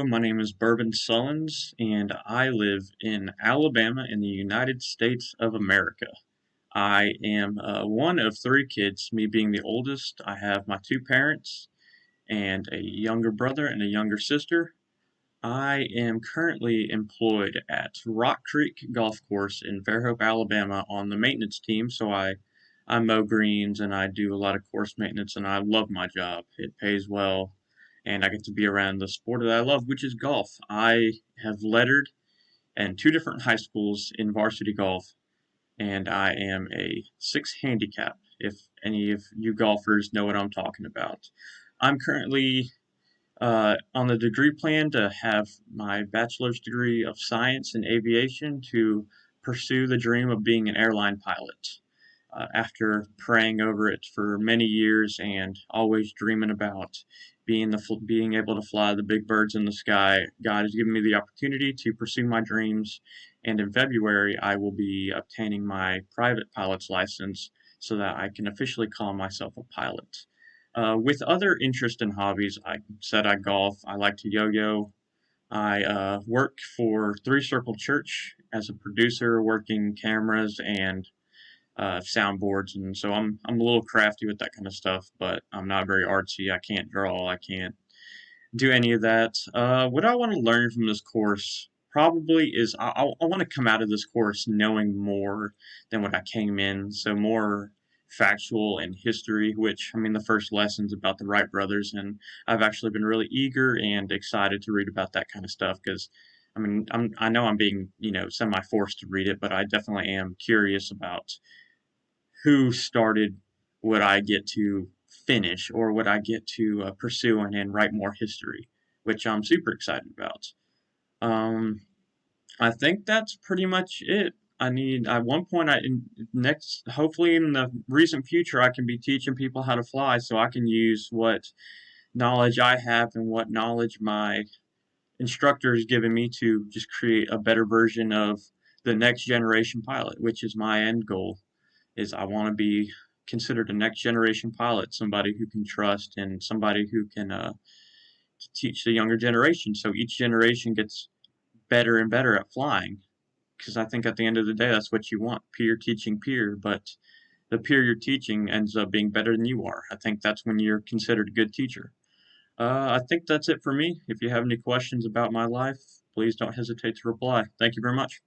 My name is Bourbon Sullins, and I live in Alabama in the United States of America. I am one of three kids, me being the oldest. I have my two parents and a younger brother and a younger sister. I am currently employed at Rock Creek Golf Course in Fairhope, Alabama on the maintenance team. So I mow greens and I do a lot of course maintenance and I love my job. It pays well and I get to be around the sport that I love, which is golf. I have lettered in two different high schools in varsity golf and I am a six handicap, if any of you golfers know what I'm talking about. I'm currently on the degree plan to have my bachelor's degree of science in aviation to pursue the dream of being an airline pilot. After praying over it for many years and always dreaming about being able to fly the big birds in the sky, God has given me the opportunity to pursue my dreams. And in February, I will be obtaining my private pilot's license so that I can officially call myself a pilot. With other interests and hobbies, I said I golf. I like to yo-yo. I work for Three Circle Church as a producer, working cameras and soundboards, and so I'm a little crafty with that kind of stuff. But I'm not very artsy. I can't draw. I can't do any of that. What I want to learn from this course probably is I want to come out of this course knowing more than what I came in, so more factual and history, which, I mean, the first lesson's about the Wright brothers, and I've actually been really eager and excited to read about that kind of stuff because, I mean, I know I'm being, semi-forced to read it, but I definitely am curious about who started what I get to finish or what I get to pursue and write more history, which I'm super excited about. Um, I think that's pretty much it. I need at one point next hopefully in the recent future I can be teaching people how to fly so I can use what knowledge I have and what knowledge my instructor has given me to just create a better version of the next generation pilot, which is my end goal is I want to be considered a next generation pilot, somebody who can trust and somebody who can teach the younger generation. So each generation gets better and better at flying. Because I think at the end of the day, that's what you want peer teaching peer. But the peer you're teaching ends up being better than you are. I think that's when you're considered a good teacher. I think that's it for me. If you have any questions about my life, please don't hesitate to reply. Thank you very much.